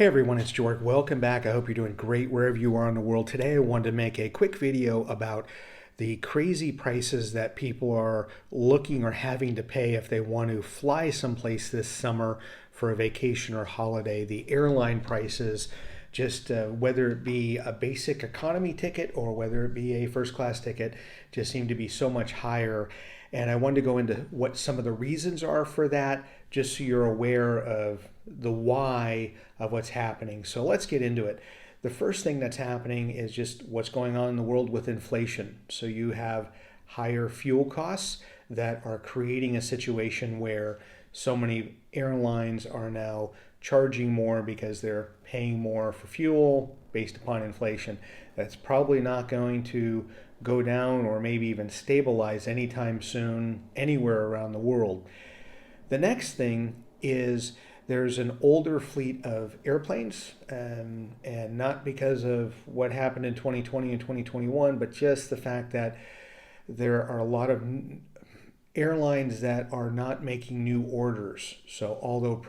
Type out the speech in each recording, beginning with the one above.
Hey everyone, it's George. Welcome back. I hope you're doing great wherever you are in the world. Today I wanted to make a quick video about the crazy prices that people are looking or having to pay if they want to fly someplace this summer for a vacation or holiday. The airline prices, just whether it be a basic economy ticket or whether it be a first class ticket, just seem to be so much higher. And I wanted to go into what some of the reasons are for that, just so you're aware of the why of what's happening. So let's get into it. The first thing that's happening is just what's going on in the world with inflation. So you have higher fuel costs that are creating a situation where so many airlines are now charging more because they're paying more for fuel based upon inflation. That's probably not going to go down or maybe even stabilize anytime soon anywhere around the world. The next thing is there's an older fleet of airplanes, and not because of what happened in 2020 and 2021, but just the fact that there are a lot of airlines that are not making new orders. So although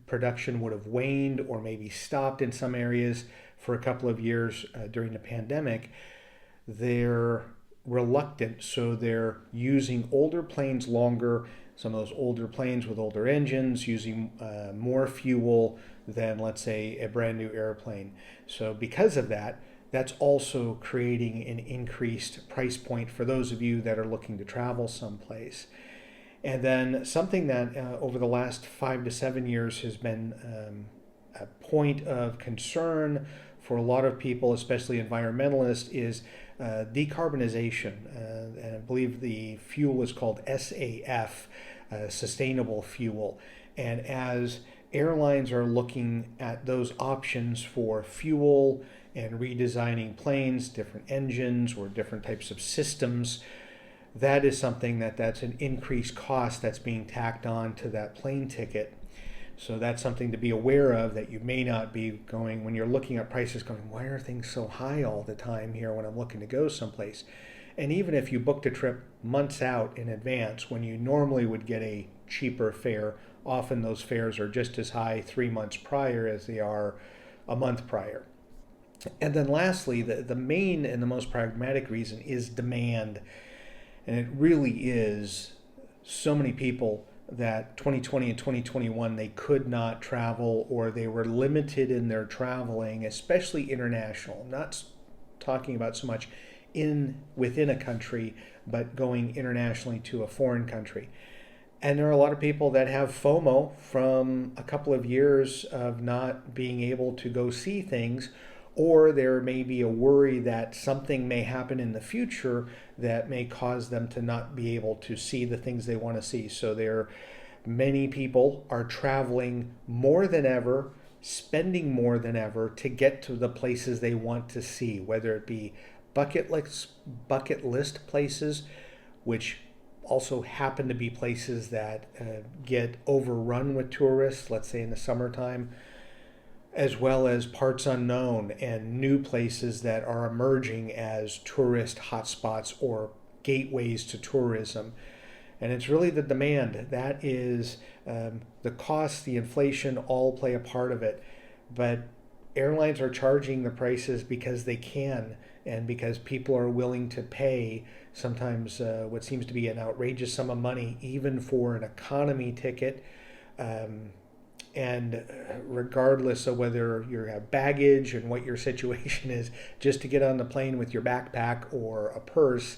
production would have waned or maybe stopped in some areas for a couple of years during the pandemic, they're reluctant, so they're using older planes longer. Some of those older planes with older engines using more fuel than, let's say, a brand new airplane. So because of that, that's also creating an increased price point for those of you that are looking to travel someplace. And then something that over the last 5 to 7 years has been a point of concern for a lot of people, especially environmentalists, is decarbonization. And I believe the fuel is called SAF, sustainable fuel. And as airlines are looking at those options for fuel and redesigning planes, different engines or different types of systems, that is something that's an increased cost that's being tacked on to that plane ticket. So that's something to be aware of, that you may not be going, when you're looking at prices, going, why are things so high all the time here when I'm looking to go someplace? And even if you booked a trip months out in advance, when you normally would get a cheaper fare, often those fares are just as high 3 months prior as they are a month prior. And then lastly, the main and the most pragmatic reason is demand. And it really is so many people that 2020 and 2021, they could not travel, or they were limited in their traveling, especially international. I'm not talking about so much within a country, but going internationally to a foreign country. And there are a lot of people that have FOMO from a couple of years of not being able to go see things, or there may be a worry that something may happen in the future that may cause them to not be able to see the things they want to see. So many people are traveling more than ever, spending more than ever to get to the places they want to see, whether it be bucket list places, which also happen to be places that get overrun with tourists, let's say in the summertime, as well as parts unknown and new places that are emerging as tourist hotspots or gateways to tourism. And it's really the demand that is the cost, the inflation all play a part of it. But airlines are charging the prices because they can, and because people are willing to pay sometimes what seems to be an outrageous sum of money, even for an economy ticket. And regardless of whether you have baggage and what your situation is, just to get on the plane with your backpack or a purse,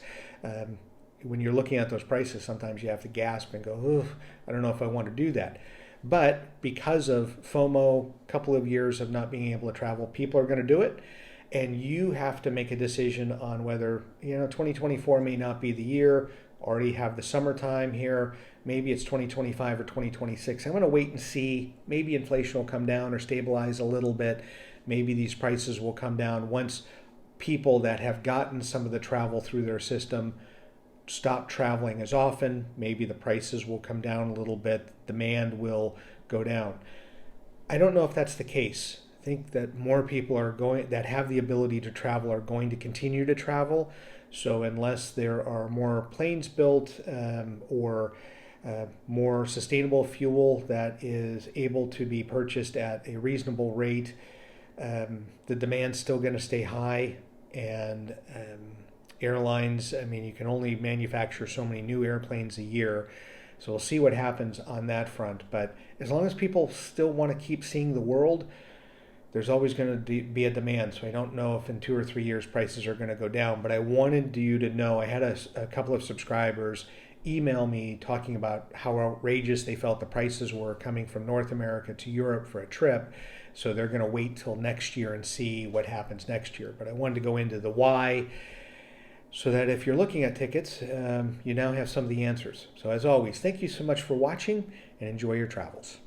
when you're looking at those prices, sometimes you have to gasp and go, "Ooh, I don't know if I want to do that." But because of FOMO, a couple of years of not being able to travel, people are going to do it. And you have to make a decision on whether, 2024 may not be the year, already have the summertime here. Maybe it's 2025 or 2026. I'm going to wait and see. Maybe inflation will come down or stabilize a little bit. Maybe these prices will come down once people that have gotten some of the travel through their system stop traveling as often. Maybe the prices will come down a little bit. Demand will go down. I don't know if that's the case. I think that more people that have the ability to travel are going to continue to travel. So unless there are more planes built or more sustainable fuel that is able to be purchased at a reasonable rate. The demand's still going to stay high, and airlines, I mean, you can only manufacture so many new airplanes a year. So we'll see what happens on that front. But as long as people still want to keep seeing the world, there's always going to be a demand. So I don't know if in 2 or 3 years prices are going to go down. But I wanted you to know, I had a couple of subscribers email me talking about how outrageous they felt the prices were coming from North America to Europe for a trip. So they're going to wait till next year and see what happens next year. But I wanted to go into the why, so that if you're looking at tickets, you now have some of the answers. So as always, thank you so much for watching, and enjoy your travels.